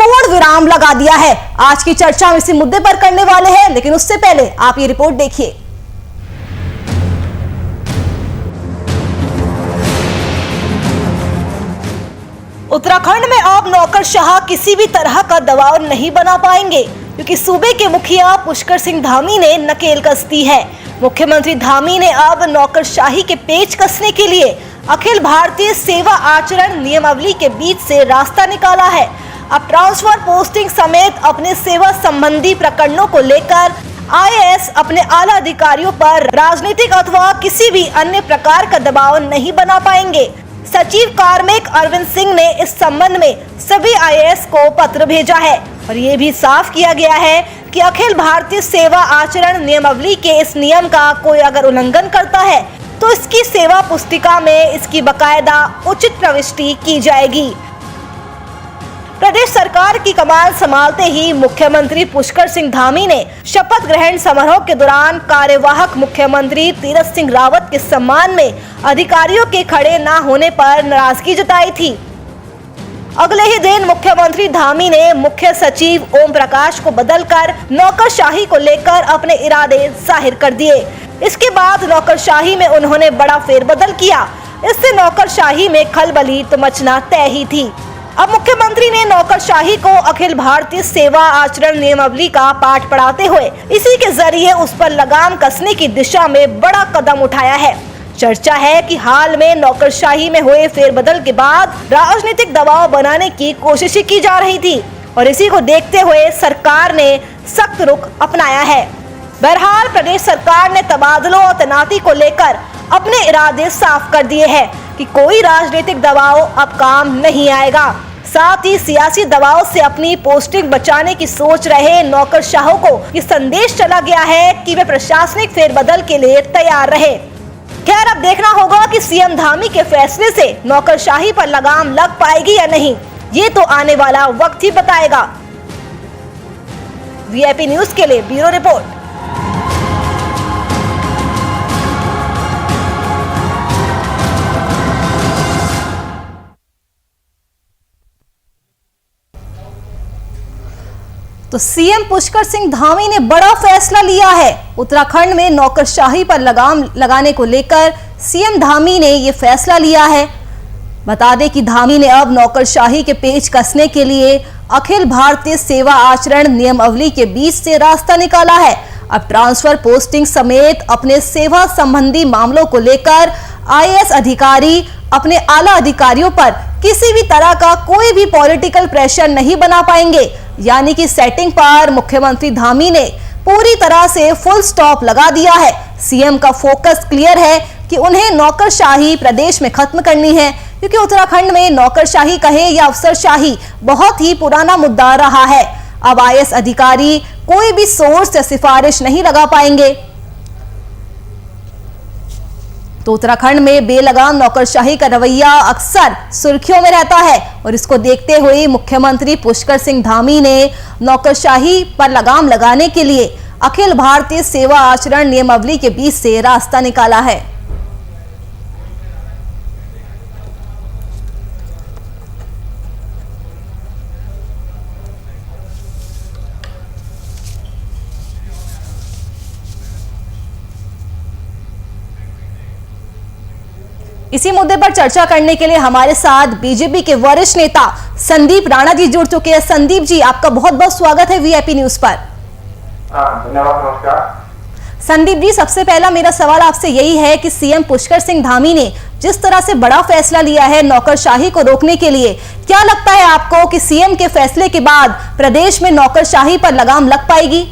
पूर्ण विराम लगा दिया है। आज की चर्चा हम इसी मुद्दे पर करने वाले हैं, लेकिन उससे पहले आप ये रिपोर्ट देखिए। उत्तराखंड में अब नौकरशाह किसी भी तरह का दबाव नहीं बना पाएंगे, क्योंकि सूबे के मुखिया पुष्कर सिंह धामी ने नकेल कस दी है। मुख्यमंत्री धामी ने अब नौकरशाही के पेच कसने के लिए अखिल भारतीय सेवा आचरण नियमावली के बीच से रास्ता निकाला है। अब ट्रांसफर, पोस्टिंग समेत अपने सेवा संबंधी प्रकरणों को लेकर IAS अपने आला अधिकारियों पर राजनीतिक अथवा किसी भी अन्य प्रकार का दबाव नहीं बना पाएंगे। सचिव कार्मिक अरविंद सिंह ने इस संबंध में सभी IAS को पत्र भेजा है और ये भी साफ किया गया है कि अखिल भारतीय सेवा आचरण नियमावली के इस नियम का कोई अगर उल्लंघन करता है तो इसकी सेवा पुस्तिका में इसकी बकायदा उचित प्रविष्टि की जाएगी। प्रदेश सरकार की कमान संभालते ही मुख्यमंत्री पुष्कर सिंह धामी ने शपथ ग्रहण समारोह के दौरान कार्यवाहक मुख्यमंत्री तीरथ सिंह रावत के सम्मान में अधिकारियों के खड़े न होने पर नाराजगी जताई थी। अगले ही दिन मुख्यमंत्री धामी ने मुख्य सचिव ओम प्रकाश को बदलकर नौकरशाही को लेकर अपने इरादे जाहिर कर दिए। इसके बाद नौकरशाही में उन्होंने बड़ा फेरबदल किया। इससे नौकरशाही में खलबली तो मचना तय ही थी। अब मुख्यमंत्री ने नौकरशाही को अखिल भारतीय सेवा आचरण नियमावली का पाठ पढ़ाते हुए इसी के जरिए उस पर लगाम कसने की दिशा में बड़ा कदम उठाया है। चर्चा है कि हाल में नौकरशाही में हुए फेरबदल के बाद राजनीतिक दबाव बनाने की कोशिश की जा रही थी और इसी को देखते हुए सरकार ने सख्त रुख अपनाया है। बहरहाल प्रदेश सरकार ने तबादलों और तैनाती को लेकर अपने इरादे साफ कर दिए हैं कि कोई राजनीतिक दबाव अब काम नहीं आएगा। साथ ही सियासी दबाव से अपनी पोस्टिंग बचाने की सोच रहे नौकरशाहों को ये संदेश चला गया है कि वे प्रशासनिक फेरबदल के लिए तैयार रहे। खैर, अब देखना होगा कि सीएम धामी के फैसले से नौकरशाही पर लगाम लग पाएगी या नहीं, ये तो आने वाला वक्त ही बताएगा। VIP न्यूज के लिए ब्यूरो रिपोर्ट। तो सीएम पुष्कर सिंह धामी ने बड़ा फैसला लिया है। उत्तराखंड में नौकरशाही पर लगाम लगाने को लेकर सीएम धामी ने ये फैसला लिया है। बता दें कि धामी ने अब नौकरशाही के पेच कसने के लिए अखिल भारतीय सेवा आचरण नियमावली के बीच से रास्ता निकाला है। अब ट्रांसफर, पोस्टिंग समेत अपने सेवा संबंधी मामलों को लेकर IAS अधिकारी अपने आला अधिकारियों पर किसी भी तरह का कोई भी पॉलिटिकल प्रेशर नहीं बना पाएंगे। यानी कि सेटिंग पर मुख्यमंत्री धामी ने पूरी तरह से फुल स्टॉप लगा दिया है। सीएम का फोकस क्लियर है कि उन्हें नौकरशाही प्रदेश में खत्म करनी है, क्योंकि उत्तराखंड में नौकरशाही कहे या अफसरशाही बहुत ही पुराना मुद्दा रहा है। अब IAS अधिकारी कोई भी सोर्स या सिफारिश नहीं लगा पाएंगे। तो उत्तराखंड में बेलगाम नौकरशाही का रवैया अक्सर सुर्खियों में रहता है और इसको देखते हुए मुख्यमंत्री पुष्कर सिंह धामी ने नौकरशाही पर लगाम लगाने के लिए अखिल भारतीय सेवा आचरण नियमावली के बीच से रास्ता निकाला है। इसी मुद्दे पर चर्चा करने के लिए हमारे साथ बीजेपी के वरिष्ठ नेता संदीप राणा जी जुड़ चुके हैं। संदीप जी, आपका बहुत बहुत स्वागत है VIP न्यूज पर। धन्यवाद, नमस्कार। संदीप जी, सबसे पहला मेरा सवाल आपसे यही है कि सीएम पुष्कर सिंह धामी ने जिस तरह से बड़ा फैसला लिया है नौकरशाही को रोकने के लिए, क्या लगता है आपको कि सीएम के फैसले के बाद प्रदेश में नौकरशाही पर लगाम लग पाएगी?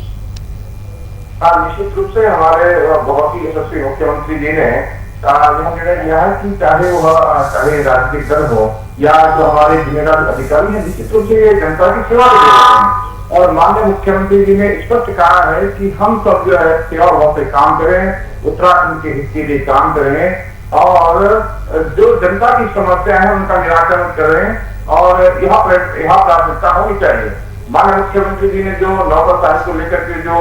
निश्चित रूप से हमारे बहुत ही यशस्वी मुख्यमंत्री जी ने यह निर्णय लिया है कि चाहे राजनीतिक दल हो या जो हमारे जिम्मेदार अधिकारी हैं, निश्चित रूप से ये जनता की सेवा के लिए हैं। और माननीय मुख्यमंत्री जी ने स्पष्ट कहा है कि हम सब जो है सेवा भाव से काम करें, उत्तराखंड के हित के लिए काम करें और जो जनता की समस्या है उनका निराकरण करें और यहाँ प्राथमिकता होनी चाहिए। माननीय मुख्यमंत्री जी ने जो नौकरशाही को लेकर के जो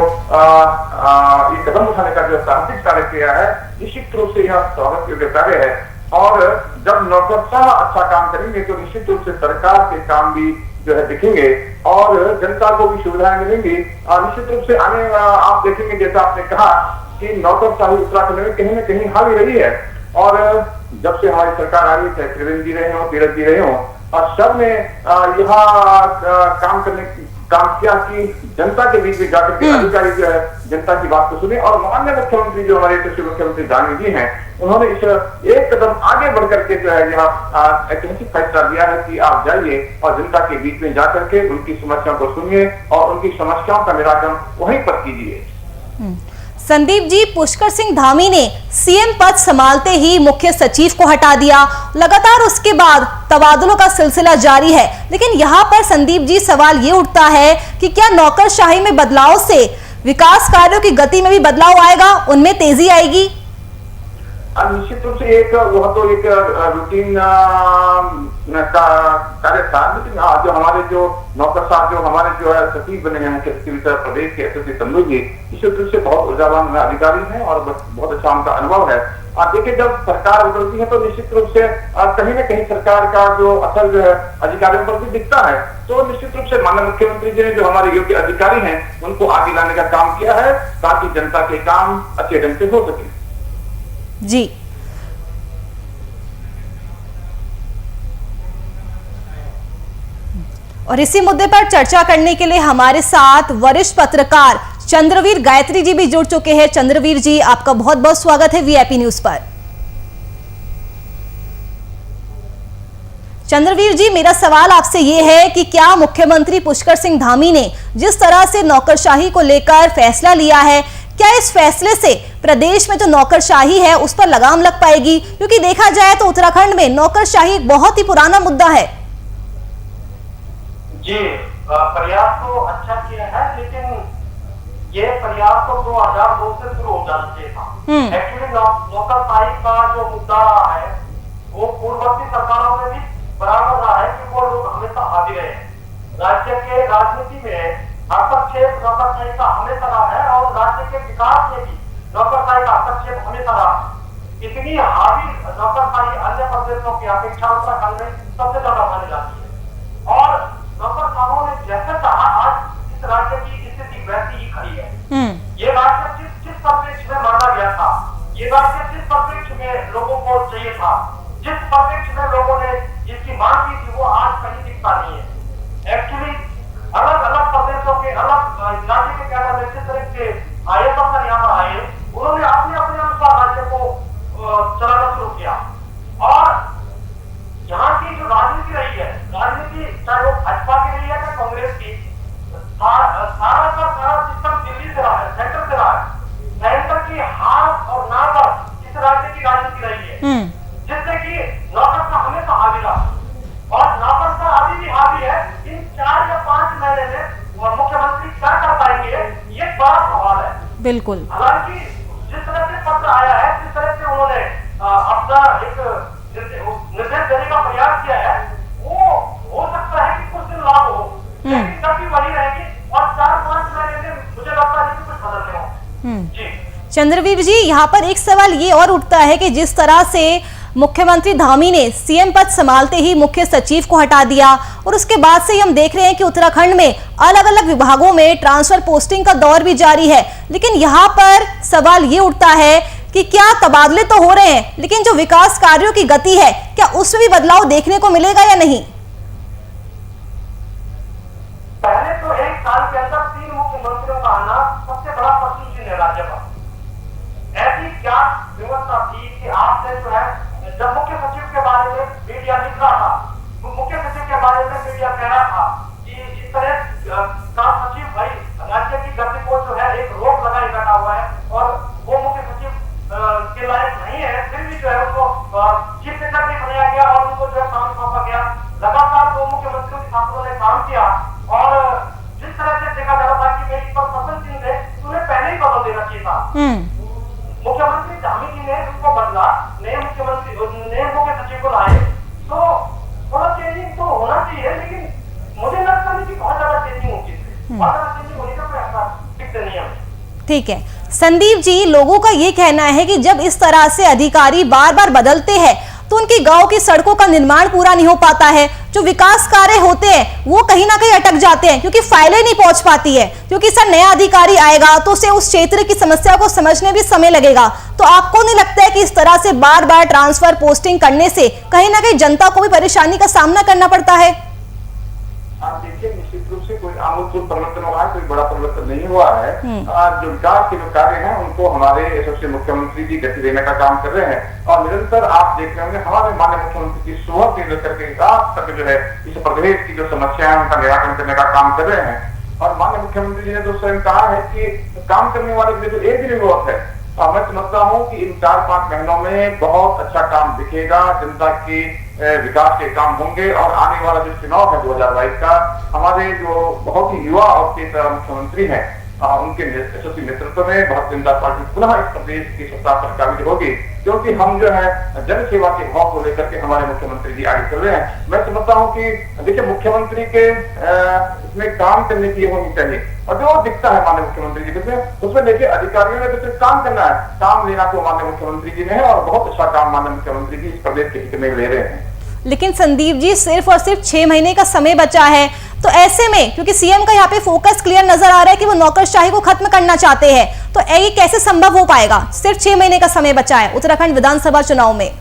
ये कदम उठाने का जो साहसिक कार्य किया है, निश्चित रूप से यह स्वागत योग्य कार्य है। और जब नौकरशाह अच्छा काम करेंगे तो निश्चित रूप से सरकार के काम भी जो है दिखेंगे और जनता को भी सुविधाएं मिलेंगी। निश्चित रूप से आने आप देखेंगे, जैसा आपने कहा कि नौकरशाही उत्तराखंड में कहीं न कहीं हावी रही है, और जब से हमारी सरकार आ रही है, त्रिवेंद्र जी रहे हों, तीरथ जी रहे हों, और सब ने यहाँ काम किया कि जनता के बीच में जाकर के अधिकारी जो है जनता की बात को सुने। और माननीय मुख्यमंत्री जो हमारे कृषि मुख्यमंत्री धामी जी हैं, उन्होंने इस एक कदम आगे बढ़ करके जो है यहाँ ऐतिहासिक फैसला दिया है कि आप जाइए और जनता के बीच में जाकर के उनकी समस्याओं को सुनिए और उनकी समस्याओं का निराकरण वहीं पर कीजिए। संदीप जी, पुष्कर सिंह धामी ने सीएम पद संभालते ही मुख्य सचिव को हटा दिया, लगातार उसके बाद तबादलों का सिलसिला जारी है, लेकिन यहाँ पर संदीप जी सवाल ये उठता है कि क्या नौकरशाही में बदलाव से विकास कार्यों की गति में भी बदलाव आएगा, उनमें तेजी आएगी? निश्चित रूप से वह तो एक रूटीन कार्य था, लेकिन जो हमारे जो नौकर साहब जो हमारे जो है सचिव बने हैं मुख्य सचिव प्रदेश के एसएससी तंदू जी, निश्चित रूप से बहुत ऊर्जावान अधिकारी हैं और बहुत अच्छा उनका अनुभव है। आप देखिए, जब सरकार बदलती है तो निश्चित रूप से कहीं न कहीं सरकार का जो असर जो है अधिकारियों पर भी दिखता है। तो निश्चित रूप से माननीय मुख्यमंत्री जी ने जो हमारे योग्य अधिकारी हैं उनको आगे लाने का काम किया है ताकि जनता के काम अच्छे ढंग से हो सके। जी, और इसी मुद्दे पर चर्चा करने के लिए हमारे साथ वरिष्ठ पत्रकार चंद्रवीर गायत्री जी भी जुड़ चुके हैं। चंद्रवीर जी, आपका बहुत बहुत स्वागत है वीआईपी न्यूज पर। चंद्रवीर जी, मेरा सवाल आपसे ये है कि क्या मुख्यमंत्री पुष्कर सिंह धामी ने जिस तरह से नौकरशाही को लेकर फैसला लिया है, क्या इस फैसले से प्रदेश में जो नौकरशाही है उस पर लगाम लग पाएगी? क्योंकि देखा जाए तो उत्तराखंड में नौकरशाही एक बहुत ही पुराना मुद्दा है। जी, प्रयास तो अच्छा किया है, लेकिन ये प्रयास तो 2002 से शुरू हो जाना चाहिए था। एक्चुअली नौकरशाही का जो मुद्दा है वो पूर्ववर्ती सरकारों में भी बराबर रहा है कि वो लोग हमेशा हावी रहे हैं। राज्य के राजनीति में हस्तक्षेप नौकरशाही का हमेशा रहा है और राज्य के विकास में भी नौकरशाही का हस्तक्षेप हमेशा रहा। इतनी हावी नौकरशाही अन्य प्रदेशों की अपेक्षा उत्तराखंड में सबसे ज्यादा मानी जाती है और नौकरशाहों ने जैसे कहा आज इस राज्य की स्थिति वैसी ही खड़ी है। ये राज्य जिस परिप्रेक्ष्य में माना गया था, ये राज्य जिस परिप्रेक्ष्य में लोगों को चाहिए था, जिस परिप्रेक्ष्य में लोगों ने इसकी मांग की थी, वो आज कहीं दिखता नहीं है। एक्चुअली अलग अलग प्रदेशों के अलग राज्य के कैडर में जिस तरह के आईएएस अफसर यहाँ पर आए, उन्होंने अपने अपने अनुसार राज्य को चलाना शुरू किया और यहाँ की जो राजनीति रही है, राजनीति चाहे वो भाजपा की रही है या कांग्रेस की, सारा का सारा सिस्टम दिल्ली से रहा है, सेंटर से रहा है। सेंटर की हार और ना पर इस राज्य की राजनीति रही है, जिससे कि नौकरशाह हमेशा हावी रहा और नौकरशाह अभी भी हावी है। इन 4 या 5 महीने में मुख्यमंत्री क्या कर पाएंगे, ये बड़ा सवाल है। बिल्कुल। हालांकि जिस तरह से पत्र आया है, जिस तरह से उन्होंने अपना एक निर्देश देने का प्रयास किया है, वो हो सकता है कि कुछ दिन लाभ हो, लेकिन गति वही रहेगी और 4-5 महीने में मुझे लगता है कि कुछ बदलने हो। जी चंद्रवीर जी, यहाँ पर एक सवाल ये और उठता है कि जिस तरह से मुख्यमंत्री धामी ने सीएम पद संभालते ही मुख्य सचिव को हटा दिया और उसके बाद से हम देख रहे हैं कि उत्तराखंड में अलग अलग विभागों में ट्रांसफर पोस्टिंग का दौर भी जारी है, लेकिन यहाँ पर सवाल ये उठता है कि क्या तबादले तो हो रहे हैं, लेकिन जो विकास कार्यों की गति है, क्या उसमें भी बदलाव देखने को मिलेगा या नहीं? पहले तो 1 साल के अंदर 3 मुख्यमंत्रियों का आना सबसे बड़ा प्रश्न चिन्ह है राज्य का। ऐसी क्या व्यवस्था थी कि आपने जो है, जब मुख्य सचिव के बारे में मीडिया लिख रहा था, मुख्य सचिव के बारे में मीडिया कह रहा था कि इस तरह का सचिव भाई राज्य की गति को जो है एक रोक लगाए बैठा हुआ है और वो मुख्य सचिव के लायक नहीं है, फिर भी जो है उसको चीफ सेक्रेटरी बनाया गया और उनको जो है काम सौंपा गया। लगातार 2 मुख्यमंत्रियों के छात्रों ने काम किया और जिस तरह से देखा जा रहा था कि मेरी पर फसल सिंह थे, उन्हें पहले ही बदल देना चाहिए था। मुख्यमंत्री धामी जी ने उनको बदला, नए मुख्य सचिव को लाए, तो थोड़ा चेंजिंग तो होना चाहिए, लेकिन मुझे लगता नहीं कि बहुत ज्यादा चेंजिंग होगी, बहुत ज्यादा चेंजिंग होने का कोई ऐसा दिक्कत नहीं है। ठीक है संदीप जी, लोगों का ये कहना है कि जब इस तरह से अधिकारी बार बार बदलते हैं तो उनकी गांव की सड़कों का निर्माण पूरा नहीं हो पाता है, जो विकास कार्य होते हैं वो कहीं ना कहीं अटक जाते हैं, क्योंकि फाइलें नहीं पहुंच पाती है, क्योंकि सर नया अधिकारी आएगा तो उसे उस क्षेत्र की समस्या को समझने भी समय लगेगा। तो आपको नहीं लगता है कि इस तरह से बार बार ट्रांसफर पोस्टिंग करने से कहीं ना कहीं जनता को भी परेशानी का सामना करना पड़ता है? आप देखिए, निश्चित रूप से कोई आमूल परिवर्तन हुआ है, कोई बड़ा परिवर्तन नहीं हुआ है। जो विकास के जो कार्य हैं उनको हमारे यशस्वी मुख्यमंत्री जी गति देने का काम कर रहे हैं और निरंतर आप देख रहे होंगे हमारे माननीय मुख्यमंत्री जी सुबह से लेकर के रात तक जो है इस प्रदेश की जो समस्या है उनका निराकरण करने का काम कर रहे हैं। और माननीय मुख्यमंत्री जी ने तो स्वयं कहा है कि काम करने वाले के लिए तो एक दिन बहुत है। मैं समझता हूँ कि इन 4-5 महीनों में बहुत अच्छा काम दिखेगा, जनता की विकास के काम होंगे और आने वाला जो चुनाव है 2022 का, हमारे जो बहुत ही युवा और तेज मुख्यमंत्री हैं उनके यशस्वी नेतृत्व में भारतीय जनता पार्टी पुनः इस प्रदेश की सत्ता पर काबिज होगी, क्योंकि हम जो है जन सेवा के भाव को लेकर के हमारे मुख्यमंत्री जी आगे चल रहे हैं। मैं समझता हूँ कि देखिए, मुख्यमंत्री के इसमें काम करने की होनी चाहिए और जो दिखता है माननीय मुख्यमंत्री जी के उसमें देखिए अधिकारियों ने तो सिर्फ काम करना है, काम लेना तो माननीय मुख्यमंत्री जी ने है और बहुत अच्छा काम माननीय मुख्यमंत्री जी इस प्रदेश के हित में ले रहे हैं। लेकिन संदीप जी, सिर्फ और सिर्फ 6 महीने का समय बचा है, तो ऐसे में क्योंकि सीएम का यहाँ पे फोकस क्लियर नजर आ रहा है कि वो नौकरशाही को खत्म करना चाहते हैं, तो ये कैसे संभव हो पाएगा? सिर्फ 6 महीने का समय बचा है उत्तराखंड विधानसभा चुनाव में।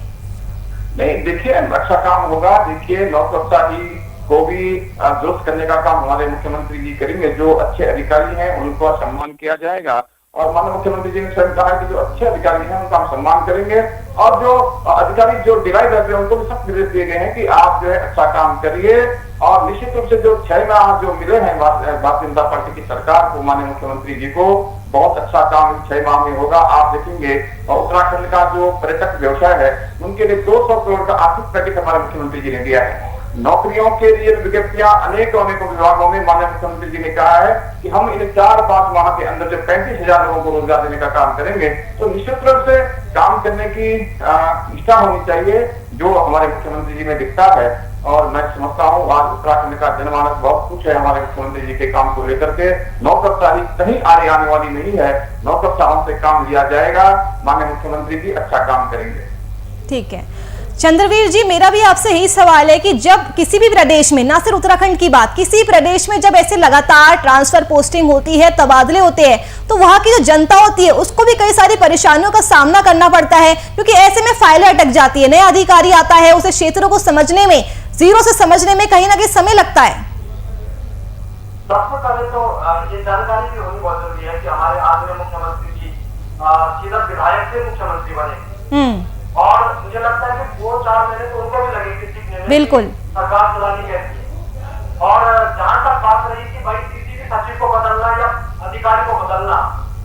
नहीं, देखिए अच्छा काम होगा। देखिए, नौकरशाही को भी दुरुस्त करने का काम हमारे मुख्यमंत्री जी करेंगे। जो अच्छे अधिकारी हैं उनको सम्मान किया जाएगा और माननीय मुख्यमंत्री जी ने स्वयं कहा कि जो अच्छे अधिकारी हैं उनका हम सम्मान करेंगे और जो अधिकारी जो डिराई रहते हैं उनको भी सख्त निर्देश दिए गए हैं कि आप जो है अच्छा काम करिए। और निश्चित रूप से जो 6 माह जो मिले हैं भारतीय जनता पार्टी की सरकार को, माननीय मुख्यमंत्री जी को, बहुत अच्छा काम 6 माह में होगा। आप देखेंगे उत्तराखंड का जो पर्यटक व्यवसाय है उनके लिए 200 करोड़ का आर्थिक पैकेज हमारे मुख्यमंत्री जी ने दिया है। नौकरियों के लिए विज्ञप्तियां अनेकों विभागों में माननीय मुख्यमंत्री जी ने कहा है कि हम इन 4-5 माह के अंदर जो 35,000 लोगों को रोजगार देने का काम करेंगे। तो निश्चित रूप से काम करने की निष्ठा होनी चाहिए जो हमारे मुख्यमंत्री जी में दिखता है। और मैं समझता हूँ आज उत्तराखंड का जनमानस बहुत कुछ है हमारे मुख्यमंत्री जी के काम को लेकर के। नौकरशाही कहीं आने वाली नहीं है, नौकरशाहों से काम लिया जाएगा। माननीय मुख्यमंत्री जी अच्छा काम करेंगे। ठीक है चंद्रवीर जी, मेरा भी आपसे यही सवाल है कि जब किसी भी प्रदेश में, ना सिर्फ उत्तराखंड की बात, किसी प्रदेश में जब ऐसे लगातार ट्रांसफर पोस्टिंग होती है, तबादले होते हैं, तो वहां की जो जनता होती है उसको भी कई सारी परेशानियों का सामना करना पड़ता है, क्योंकि ऐसे में फाइलें अटक जाती है। नया अधिकारी आता है, उसे क्षेत्रों को समझने में, जीरो से समझने में कहीं ना कहीं समय लगता है। सबसे पहले तो ये जानकारी भी होनी बहुत जरूरी है कि हमारे आदरणीय मुख्यमंत्री जी सीधा विधायक से मुख्यमंत्री बने और मुझे लगता है कि 2-4 महीने तो उनको भी लगेंगे सीखने में, बिल्कुल सरकार चलानी कैसी है। और जहां तक बात रही कि भाई किसी भी सचिव को बदलना या अधिकारी को बदलना,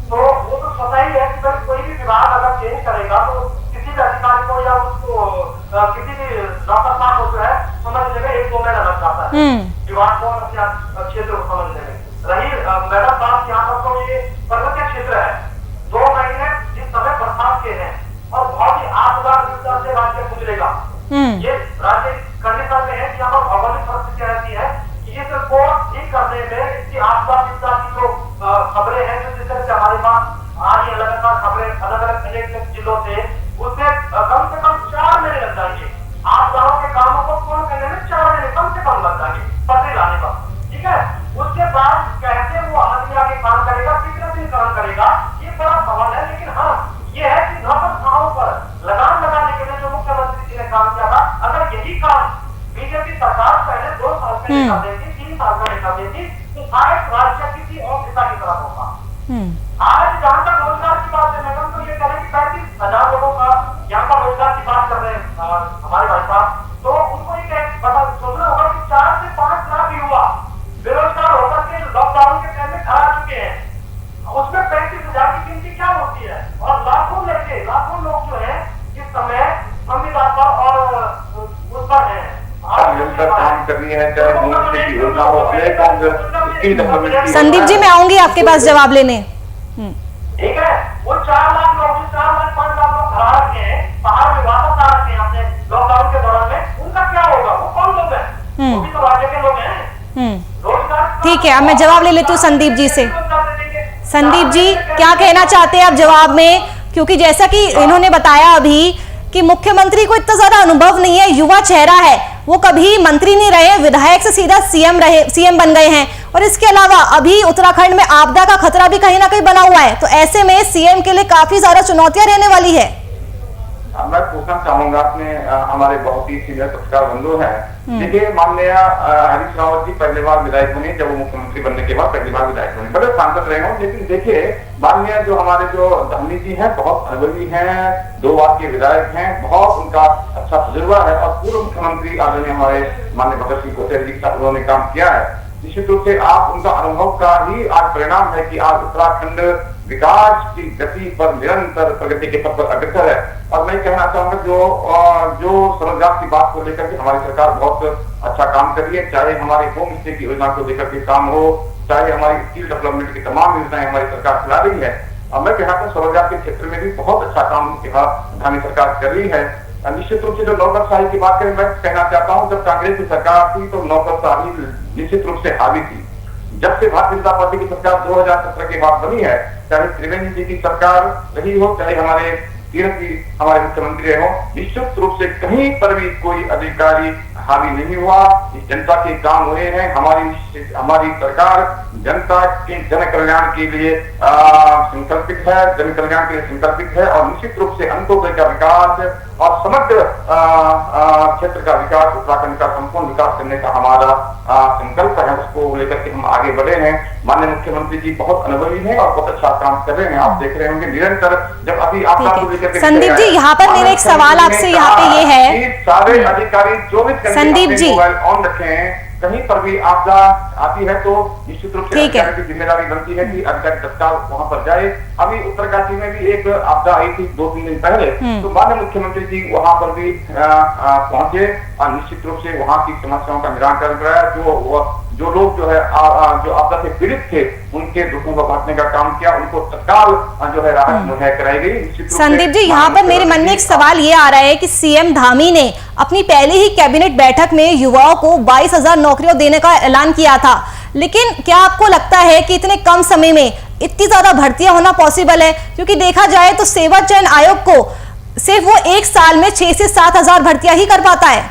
तो वो तो स्वतः ही है कि भाई कोई भी विभाग अगर चेंज करेगा तो किसी भी अधिकारी को या उसको किसी भी नौकरशाह को जो है समझने में 1-2 महीना लग जाता है विभाग को अपने क्षेत्र को समझने में। रही मैडम बात यहाँ पर, तो ये पर्वतीय क्षेत्र है, 2 महीने जिस समय बरसात के हैं और बहुत ही आपदा से राज्य गुजरेगा। ये राज्य कंडीशन में है कि यहाँ पर भौगोलिक परिस्थितियां ऐसी है कि इसको ठीक करने में इसकी आपदा की जो खबरें हैं, जो जिस तरह से हमारे पास आ रही है लगातार खबरें अलग अलग अनेक जिलों से, उसमें कम से कम 4 महीने लग जाएंगे। आपदाओं के कामों को पूर्ण करने में 4 महीने कम से कम लग जाएंगे पटरी लाने पर। ठीक है, उसके बाद कैसे वो आगे आगे काम करेगा, कितने दिन काम करेगा, ये बड़ा सवाल है। लेकिन हाँ, ये है कि नौकरशाहों पर लगाम लगाने के लिए जो मुख्यमंत्री जी ने काम किया था, अगर यही काम बीजेपी सरकार पहले 2 साल में कर देती, 3 साल में कर देती, तो शायद राज्य किसी और दिशा की तरफ होगा। आज जहां तक रोजगार की बात है मैडम, तो ये कह रहे हैं कि 35,000 लोगों का यहाँ पर रोजगार की बात कर रहे हैं हमारे भाई साहब, तो उनको ये पता सोचना होगा कि 4 से 5 लाख युवा बेरोजगार होकर के लॉकडाउन के टाइम में घर आ चुके हैं। उसमें 35,000 की गिनती क्या होती है? और लाखों लड़के, लाखों लोग जो है इस समय संविदा पर और उस पर है काम करनी है, संदीप जी, मैं आऊंगी आपके पास जवाब लेने। ठीक है, वो 4 लाख लोग, 4 लाख 5 लाख लोग घर आ रखे हैं, बाहर में वापस आ रखे हैं अपने लॉकडाउन के दौरान में, उनका क्या होगा? वो कौन लोग हैं? वो भी तो राज्य के लोग हैं। रोजगार, ठीक है, अब मैं जवाब ले लेती हूँ संदीप जी से। संदीप जी, क्या कहना चाहते हैं आप जवाब में? क्योंकि जैसा कि इन्होंने बताया अभी कि मुख्यमंत्री को इतना ज्यादा अनुभव नहीं है, युवा चेहरा है, वो कभी मंत्री नहीं रहे, विधायक से सीधा सीएम बन गए हैं। और इसके अलावा अभी उत्तराखंड में आपदा का खतरा भी कहीं ना कहीं बना हुआ है, तो ऐसे में सीएम के लिए काफी ज्यादा चुनौतियां रहने वाली है। मैं पूछना चाहूंगा अपने हमारे बहुत ही सीनियर पत्रकार बंधु हैं, देखिए माननीय हरीश रावत जी पहली बार विधायक बने, जब वो मुख्यमंत्री बनने के बाद पहली बार विधायक बने, बड़े सांसद रहे हों, लेकिन देखिए माननीय जो हमारे जो धामी जी हैं बहुत अनुभवी हैं, 2 बार के विधायक हैं, बहुत उनका अच्छा तजुर्बा है और पूर्व मुख्यमंत्री आदरणीय हमारे माननीय भगत सिंह कोश्यारी जी के साथ उन्होंने काम किया है। निश्चित रूप से आप उनका अनुभव का ही आज परिणाम है कि आज उत्तराखंड विकास की गति पर निरंतर प्रगति के पथ पर अग्रसर है। और मैं कहना चाहूंगा जो स्वरोजगार की बात को लेकर के हमारी सरकार बहुत अच्छा काम कर रही है, चाहे हमारे होम स्टे की योजना को लेकर के काम हो, चाहे हमारी स्किल डेवलपमेंट की तमाम योजनाएं हमारी सरकार चला रही है। और मैं कहना चाहूँ स्वरोजगार के क्षेत्र में भी बहुत अच्छा काम धामी सरकार कर रही है। निश्चित रूप से जो नौकरशाही की बात करें, मैं कहना चाहता हूँ जब कांग्रेस की सरकार थी तो नौकरशाही निश्चित रूप से हावी थी। जब से भारतीय जनता पार्टी की सरकार 2017 के बाद बनी है, चाहे त्रिवेंद्र जी की सरकार रही हो, चाहे हमारे तीरथ जी हमारे मुख्यमंत्री रहे हो, निश्चित रूप से कहीं पर भी कोई अधिकारी हावी नहीं हुआ। इस जनता के काम हुए हैं। हमारी सरकार जनता के जन कल्याण के लिए संकल्पित है, जन कल्याण के लिए संकल्पित है और निश्चित रूप से अंत्योदय का विकास और समग्र क्षेत्र का विकास, उत्तराखंड का संपूर्ण विकास करने का हमारा संकल्प है, उसको लेकर के हम आगे बढ़े हैं। माननीय मुख्यमंत्री जी बहुत अनुभवी हैं और बहुत अच्छा काम कर रहे हैं। आप देख रहे होंगे निरंतर जब अभी आप संदीप जी, यहाँ पर मेरा एक सवाल आपसे यहाँ पे ये है, सारे अधिकारी 24 घंटे संदीप जी मोबाइल ऑन रखें, कहीं पर भी आपदा आती है तो निश्चित रूप से अधिकारी की जिम्मेदारी बनती है कि अधिकारी तत्काल वहां पर जाए। अभी उत्तरकाशी में भी एक आपदा आई थी 2-3 दिन पहले, तो माननीय मुख्यमंत्री जी वहां पर भी पहुंचे और निश्चित रूप से वहां की समस्याओं का निराकरण कराया। जो लोग जो है जो आपदा से पीड़ित थे उनके दुखों को बांटने का काम किया, उनको तत्काल जो है राहत मुहैया कराई गई। संदीप जी, यहाँ पर मेरे मन में एक सवाल ये आ रहा है कि सीएम धामी ने अपनी पहली ही कैबिनेट बैठक में युवाओं को 22,000 नौकरियां देने का ऐलान किया था, लेकिन क्या आपको लगता है कि इतने कम समय में इतनी ज्यादा भर्तियां होना पॉसिबल है? क्योंकि देखा जाए तो सेवा चयन आयोग को सिर्फ वो 1 साल में 6 से 7,000 भर्तियां ही कर पाता है।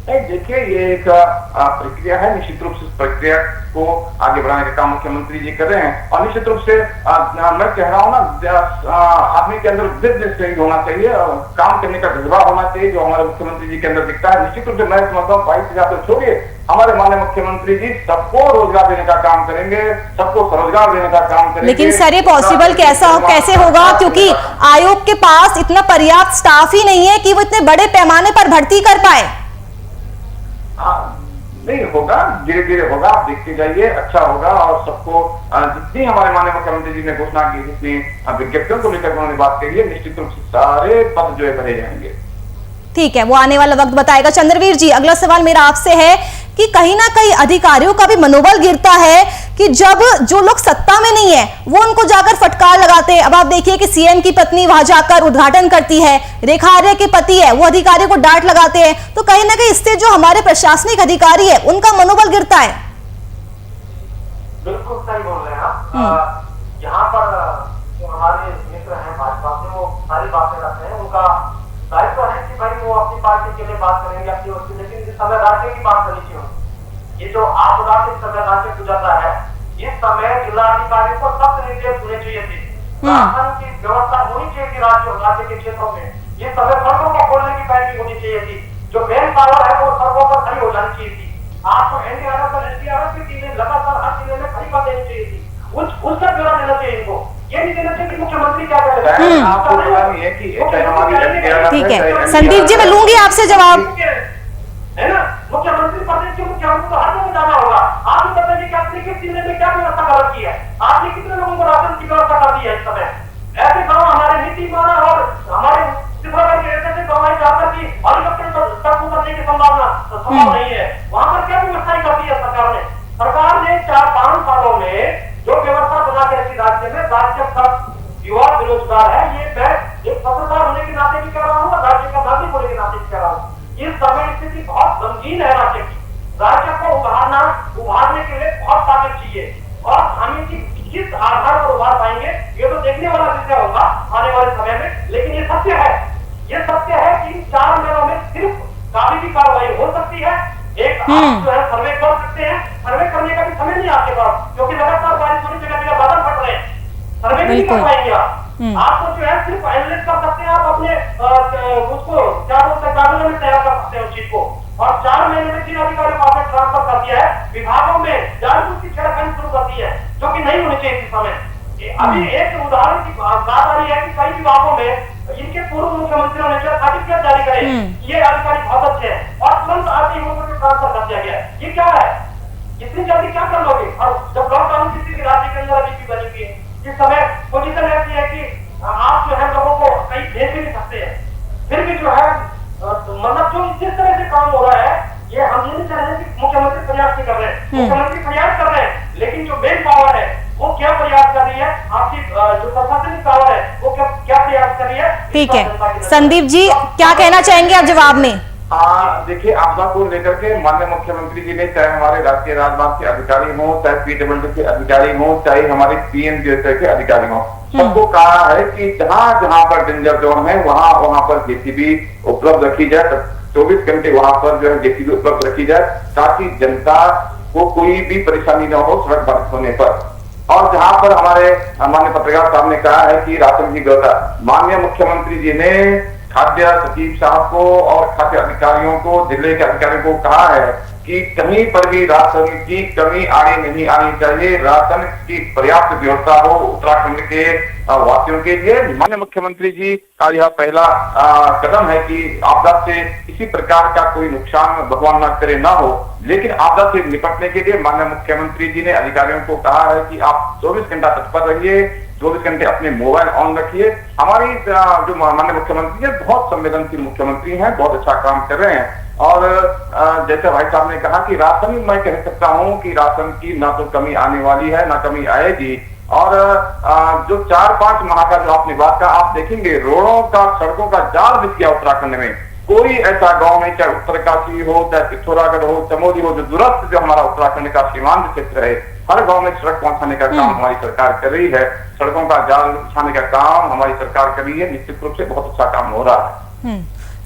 देखिए ये एक प्रक्रिया है, निश्चित रूप से इस प्रक्रिया को आगे बढ़ाने का काम मुख्यमंत्री जी कर रहे हैं और निश्चित रूप से मैं कह रहा हूँ ना, आदमी के अंदर बिजनेस ट्रेनिंग होना चाहिए, काम करने का जज्बा होना चाहिए, जो हमारे मुख्यमंत्री जी के अंदर दिखता है। निश्चित रूप से मैं समझता हूँ 22,000 तो छोड़िए, हमारे माननीय मुख्यमंत्री जी सबको रोजगार देने का काम करेंगे, सबको स्वरोजगार देने का काम करेंगे। लेकिन सर ये पॉसिबल कैसे होगा, क्योंकि आयोग के पास इतना पर्याप्त स्टाफ ही नहीं है कि वो इतने बड़े पैमाने पर भर्ती कर पाए। नहीं होगा, धीरे धीरे होगा, आप देखते जाइए, अच्छा होगा और सबको जितनी हमारे माननीय मुख्यमंत्री जी ने घोषणा की, जितनी विज्ञप्तियों को लेकर उन्होंने बात कही है, निश्चित रूप से सारे पद जो है भरे जाएंगे। ठीक है, वो आने वाला वक्त बताएगा। चंद्रवीर जी, अगला सवाल मेरा आपसे है कि कहीं ना कहीं अधिकारियों का भी मनोबल गिरता है कि जब जो लोग सत्ता में नहीं है वो उनको जाकर फटकार लगाते हैं। अब आप देखिए कि सीएम की पत्नी वहां जाकर उद्घाटन करती है, रेखा आर्य के पति है वो अधिकारियों को डांट लगाते हैं, तो कहीं ना कहीं इससे जो हमारे प्रशासनिक अधिकारी है उनका मनोबल गिरता है। बिल्कुल सही बोल रहे हैं आप। यहाँ पर जो हमारे मित्र हैं भाजपा से, वो सारी बातें रखते हैं, उनका दायित्व है कि भाई वो अपनी पार्टी के लिए बात करेंगे, अपनी ओर से, लेकिन इस समय राज्य की बात करनी चाहिए। ये जो आपदा से समय राज्य गुजरता है, इस समय जिलाधिकारी को सख्त निर्देश होने चाहिए थे, शासन की व्यवस्था होनी चाहिए थी राज्य के क्षेत्रों में। ये समय सड़कों को खोलने की पहली होनी चाहिए थी, जो मेन पावर है वो सड़कों पर खड़ी हो जानी चाहिए थी। आपको एनडीआरएफ और एसडीआरएफ की टीमें लगातार हर जिले में खड़ी कर देनी चाहिए थी, उसका ब्यौरा देना चाहिए इनको। ये नहीं देना चाहिए कि मुख्यमंत्री क्या कर रहे हैं। ठीक है संदीप जी, मैं लूंगी आपसे जवाब, है ना। मुख्यमंत्री प्रदेश के मुख्यमंत्री को हर जगह जाना होगा। आप ही बताइए कि आपने किस जिले में क्या व्यवस्था कर रखी है, आपने कितने लोगों को राशन की व्यवस्था कर दी है इस समय। ऐसे गाँव हमारे नीति माना और हमारे ऐसे गाँव है जहाँ पर हेलीकॉप्टर तक उतरने की संभावना संभव नहीं है, वहाँ पर क्या व्यवस्थाएं कर दी है सरकार ने 4-5 सालों में जो व्यवस्था बना के रखी राज्य में। राज्य सब युवा बेरोजगार है, ये मैं एक पत्रकार होने के नाते भी कह रहा हूँ, राज्य का नागरिक होने के नाते भी कह रहा हूँ। इस समय स्थिति बहुत गंभीर है राज्य की। राज्य को उभारने के लिए बहुत ताकत चाहिए और धामी जी किस आधार पर उभार पाएंगे ये तो देखने वाला विषय होगा आने वाले समय में। लेकिन ये सत्य है कि 4 महीनों में सिर्फ काफी भी कार्रवाई हो सकती है। एक आप जो है सर्वे कर सकते हैं, सर्वे करने का भी समय नहीं आपके पास, क्योंकि लगातार बारिश होने जगह जगह बादल फट रहे हैं, सर्वे नहीं कर पाएंगे आपको जो है सिर्फ एनालिसिस कर सकते हैं, आप अपने उसको क्या बोलते हैं कागजों में तैयार कर सकते हैं उस चीज को। और 4 महीने में 3 अधिकारियों को आपने ट्रांसफर कर दिया है, विभागों में जानबूझ की छेड़खानी शुरू कर दी है, जो कि नहीं होनी चाहिए इस समय। अभी एक उदाहरण की बात आ रही है कि कई विभागों में इनके पूर्व मुख्यमंत्रियों ने सर्टिफिकेट जारी करे, ये अधिकारी बहुत अच्छे हैं, और तुरंत आते ही उनको ट्रांसफर कर दिया गया। ये क्या है? इतनी जल्दी क्या कर लोगे? और जब लॉकडाउन किसी भी राज्य के अंदर अभी बनी हुई है, इस समय पोजीशन ऐसी है कि आप जो है लोगों को कहीं भेज भी नहीं सकते हैं, फिर भी जो है मतलब जो जिस तरह से काम हो रहा है, ये हम ये नहीं कह रहे हैं कि मुख्यमंत्री प्रयास नहीं कर रहे हैं, मुख्यमंत्री प्रयास कर रहे हैं, लेकिन जो मेन पावर है वो क्या प्रयास कर रही है, आपकी जो प्रशासनिक पावर है वो क्या प्रयास कर रही है। ठीक है संदीप जी, क्या कहना चाहेंगे आप जवाब में? देखिए, आपदा को लेकर के माननीय मुख्यमंत्री जी ने, चाहे हमारे राष्ट्रीय राजमार्ग के अधिकारी हो, चाहे पीडब्ल्यूडी के अधिकारी हो, चाहे हमारे पीएमजीएसआई के अधिकारी हो, सबको कहा है कि जहां जहां पर डेंजर जोन है वहां पर जेसीबी उपलब्ध रखी जाए, 24 घंटे वहां पर जो है जेसीबी उपलब्ध रखी जाए, ताकि जनता को कोई भी परेशानी न हो सड़क बारिश होने पर। और जहां पर हमारे माननीय पत्रकार साहब ने कहा है कि राशन की व्यवस्था, माननीय मुख्यमंत्री जी ने खाद्य सचिव साहब को और खाद्य अधिकारियों को, जिले के अधिकारियों को कहा है कि कहीं पर भी राशन की कमी नहीं आनी चाहिए, राशन की पर्याप्त व्यवस्था हो उत्तराखंड के वासियों के लिए। माननीय मुख्यमंत्री जी का यह पहला कदम है कि आपदा से किसी प्रकार का कोई नुकसान भगवान न करे ना हो, लेकिन आपदा से निपटने के लिए माननीय मुख्यमंत्री जी ने अधिकारियों को कहा है कि आप 24 घंटा तत्पर रहिए, 24 घंटे अपने मोबाइल ऑन रखिए। हमारी जो माननीय मुख्यमंत्री है बहुत संवेदनशील मुख्यमंत्री हैं, बहुत अच्छा काम कर रहे हैं। और जैसे भाई साहब ने कहा कि राशन, मैं कह सकता हूं कि राशन की ना तो कमी आने वाली है ना कमी आएगी। और जो 4-5 माह का जो आपने बात कहा, आप देखेंगे रोडों का, सड़कों का जाल बिछ गया उत्तराखंड में। कोई ऐसा गांव नहीं, चाहे उत्तरकाशी हो, चाहे पिथौरागढ़ हो, चमोली हो, जो दूरस्थ जो हमारा उत्तराखंड का सीमांत क्षेत्र है, हर गांव में सड़क पहुंचाने का काम हमारी सरकार कर रही है, सड़कों का जाल बिछाने का काम हमारी सरकार कर रही है। निश्चित रूप से बहुत अच्छा काम हो रहा है।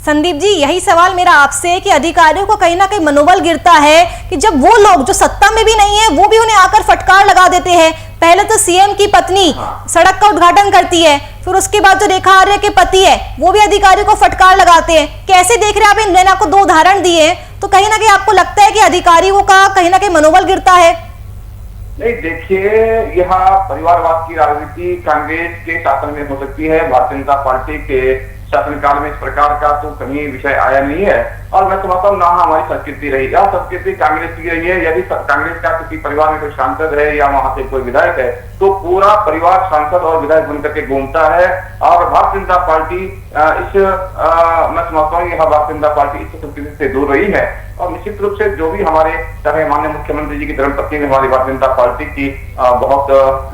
संदीप जी, यही सवाल मेरा आपसे है कि अधिकारियों को कहीं ना कहीं मनोबल गिरता है कि जब वो लोग जो सत्ता में भी नहीं है वो भी उन्हें आकर फटकार लगा देते हैं। पहले तो सीएम की पत्नी सड़क का उद्घाटन करती है, फिर उसके बाद जो रेखा आर्य के पति है वो भी अधिकारियों को फटकार लगाते हैं। कैसे देख रहे हैं आप? मैंने आपको 2 उदाहरण दिए हैं, तो कहीं ना कहीं आपको लगता है कि अधिकारियों का कहीं ना कहीं मनोबल गिरता है? नहीं, देखिए, यह परिवारवाद की राजनीति कांग्रेस के शासन में हो सकती है, भारतीय जनता पार्टी के शासनकाल में इस प्रकार का तो कहीं विषय आया नहीं है। और मैं समझता हूँ ना हमारी संस्कृति रही, यह संस्कृति कांग्रेस की रही है। यदि कांग्रेस का किसी परिवार में कोई सांसद है या वहां से कोई विधायक है, तो पूरा परिवार सांसद और विधायक बनकर के घूमता है। और भारतीय जनता पार्टी मैं समझता हूँ यह भारतीय जनता पार्टी इस संस्कृति से दूर रही है। और निश्चित रूप से जो भी हमारे, चाहे माननीय मुख्यमंत्री जी की धर्मपत्नी में हमारी भारतीय जनता पार्टी की बहुत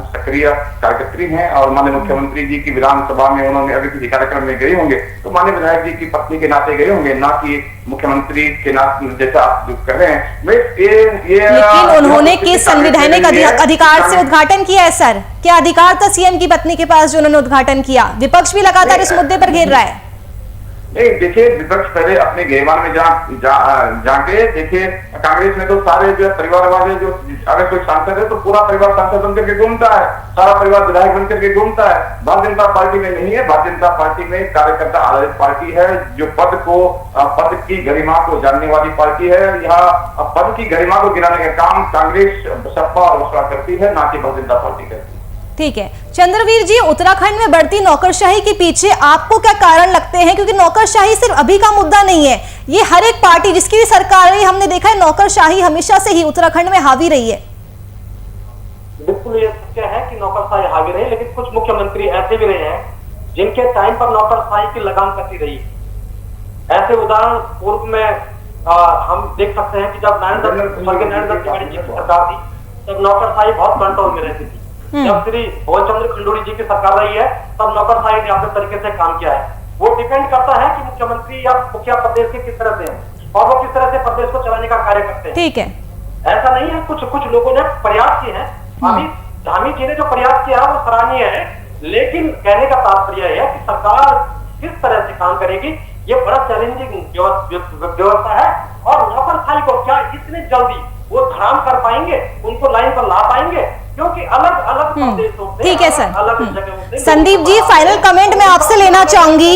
सक्रिय कार्यकर्त्री हैं, और माननीय मुख्यमंत्री जी की विधानसभा में उन्होंने अभी किसी कार्यक्रम में गए होंगे तो माननीय विधायक जी की पत्नी के नाते गए होंगे, ना कि मुख्यमंत्री के नाते, जैसा आप जो कह रहे हैं। लेकिन उन्होंने किस संवैधानिक अधिकार से उद्घाटन किया है सर? क्या अधिकार था सीएम की पत्नी के पास जो उन्होंने उद्घाटन किया? विपक्ष भी लगातार इस मुद्दे पर घेर रहा है। नहीं, देखिए, विपक्ष पहले अपने घेरमान में जाके देखिए, कांग्रेस में तो सारे जो परिवार वाले, जो अगर कोई सांसद है तो पूरा परिवार सांसद बनकर के घूमता है, सारा परिवार विधायक बनकर के घूमता है। भारतीय जनता पार्टी में नहीं है। भारतीय जनता पार्टी में कार्यकर्ता आधारित पार्टी है, जो पद की गरिमा को जानने वाली पार्टी है। यहाँ पद की गरिमा को गिराने का काम कांग्रेस, सपा और बसपा करती है, ना कि भारतीय जनता पार्टी करती है। ठीक है चंद्रवीर जी, उत्तराखंड में बढ़ती नौकरशाही के पीछे आपको क्या कारण लगते हैं? क्योंकि नौकरशाही सिर्फ अभी का मुद्दा नहीं है, ये हर एक पार्टी जिसकी भी सरकार रही, हमने देखा है नौकरशाही हमेशा से ही उत्तराखंड में हावी रही है। बिल्कुल ये सत्य है कि नौकरशाही हावी रही, लेकिन कुछ मुख्यमंत्री ऐसे भी रहे हैं जिनके टाइम पर नौकरशाही की लगाम कसी रही। ऐसे उदाहरण पूर्व में हम देख सकते हैं कि जब नरेंद्र तिवारी जी की सरकार थी तब नौकरशाही बहुत कंट्रोल में रहती थी। जब श्री भुवनचंद्र खंडूड़ी जी की सरकार रही है तब नौकरशाही ने अपने तरीके से काम किया है। वो डिपेंड करता है कि मुख्यमंत्री या मुखिया प्रदेश के किस तरह से हैं और वो किस तरह से प्रदेश को चलाने का कार्य करते हैं। ठीक है, ऐसा नहीं है, कुछ लोगों ने प्रयास किए हैं। अभी धामी जी ने जो प्रयास किया वो सराहनीय है, लेकिन कहने का तात्पर्य है कि सरकार किस तरह से काम करेगी ये बड़ा चैलेंजिंग व्यवस्था है। और नौकरशाही को क्या इतनी जल्दी वो धराम कर पाएंगे, उनको लाइन पर ला पाएंगे? क्योंकि अलग अलग प्रदेशों से, ठीक है सर। अलग जगहों से। संदीप जी फाइनल कमेंट मैं आपसे लेना चाहूंगी।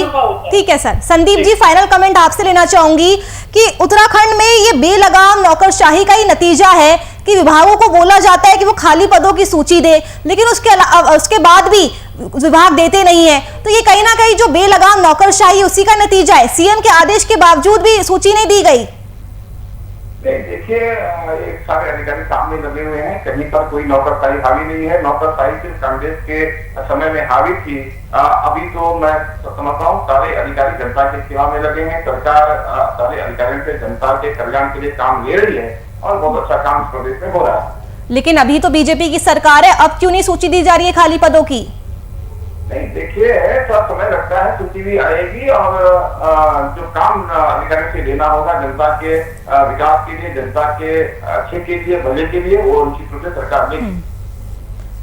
ठीक है sir, Sandeep ji final comment आपसे लेना चाहूंगी कि उत्तराखंड में ये बेलगाम नौकरशाही का ही नतीजा है कि विभागों को बोला जाता है कि वो खाली पदों की सूची दे, लेकिन उसके बाद भी विभाग देते नहीं है। तो ये कहीं ना कहीं जो बेलगाम नौकरशाही उसी का नतीजा है। सीएम के आदेश के बावजूद भी सूची नहीं दी गई। नहीं, देखिए एक सारे अधिकारी सामने लगे हुए हैं, कहीं पर कोई नौकरशाही हावी नहीं है। नौकरशाही सिर्फ कांग्रेस के समय में हावी थी। अभी तो मैं समझता हूँ सारे अधिकारी जनता की सेवा में लगे हैं। सरकार सारे अधिकारियों से जनता के कल्याण के लिए काम ले रही है और बहुत अच्छा काम इस प्रदेश में हो रहा है। लेकिन अभी तो बीजेपी की सरकार है, अब क्यों नहीं सूची दी जा रही है खाली पदों की? नहीं, देखिए थोड़ा समय लगता है, सूची भी आएगी और जो काम अधिकारियों से लेना होगा जनता के विकास के लिए, जनता के अच्छे के लिए, भले के लिए, वो निश्चित रूप से सरकार लेगी।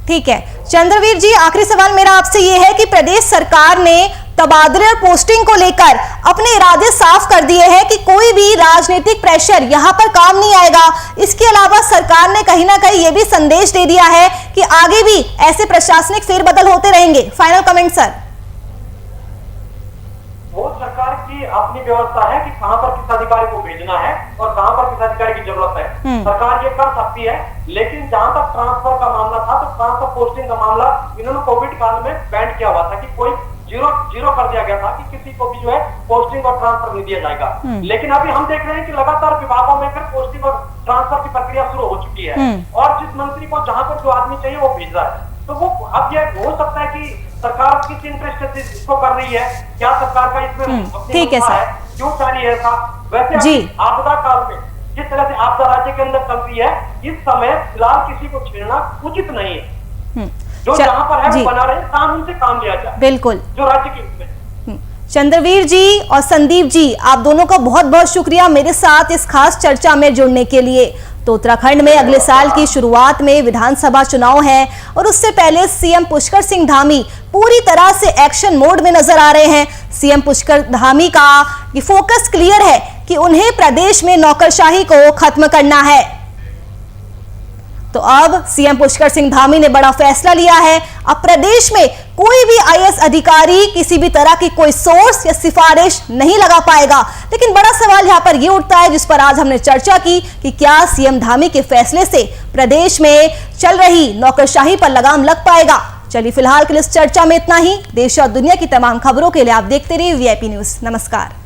ठीक है चंद्रवीर जी, आखिरी सवाल मेरा आपसे ये है कि प्रदेश सरकार ने तबादले और पोस्टिंग को लेकर अपने इरादे साफ कर दिए हैं कि कोई भी राजनीतिक प्रेशर यहां पर काम नहीं आएगा। इसके अलावा सरकार ने कहीं ना कहीं ये भी संदेश दे दिया है कि आगे भी ऐसे प्रशासनिक फेरबदल होते रहेंगे। Final comment sir. वो सरकार की अपनी व्यवस्था है कि कहां पर किस अधिकारी को भेजना है और कहां पर किस अधिकारी की जरूरत है। सरकार ये कर सकती है, लेकिन जहां तक ट्रांसफर का मामला था तो ट्रांसफर पोस्टिंग का मामला इन्होंने कोविड काल में बैन किया हुआ था कि कोई जीरो कर दिया गया था कि किसी को भी जो है पोस्टिंग और ट्रांसफर नहीं दिया जाएगा। लेकिन अभी हम देख रहे हैं कि लगातार विभागों में फिर पोस्टिंग और ट्रांसफर की प्रक्रिया शुरू हो चुकी है और जिस मंत्री को जहां पर जो आदमी चाहिए वो भेज रहा है। तो वो अब ये हो सकता है कि सरकार किस इंटरेस्ट से इसको कर रही है, क्या सरकार का इसमें ठीक है सर, क्यों चाह रही है ऐसा? वैसे जी आपदा काल में जिस तरह से आपदा राज्य के अंदर चल रही है, इस समय फिलहाल किसी को छेड़ना उचित नहीं है। जो जहां पर है वो बना रहे, कानून से काम लिया जाए, बिल्कुल, जो राज्य के उसमें। चंद्रवीर जी और संदीप जी, आप दोनों का बहुत बहुत शुक्रिया मेरे साथ इस खास चर्चा में जुड़ने के लिए। तो उत्तराखंड में अगले साल की शुरुआत में विधानसभा चुनाव है और उससे पहले सीएम पुष्कर सिंह धामी पूरी तरह से एक्शन मोड में नजर आ रहे हैं। सीएम पुष्कर धामी का ये फोकस क्लियर है कि उन्हें प्रदेश में नौकरशाही को खत्म करना है। तो अब सीएम पुष्कर सिंह धामी ने बड़ा फैसला लिया है। अब प्रदेश में कोई भी आईएएस अधिकारी किसी भी तरह की कोई सोर्स या सिफारिश नहीं लगा पाएगा। लेकिन बड़ा सवाल यहां पर यह उठता है, जिस पर आज हमने चर्चा की, कि क्या सीएम धामी के फैसले से प्रदेश में चल रही नौकरशाही पर लगाम लग पाएगा? चलिए फिलहाल के लिए इस चर्चा में इतना ही। देश और दुनिया की तमाम खबरों के लिए आप देखते रहिए वीआईपी न्यूज। नमस्कार।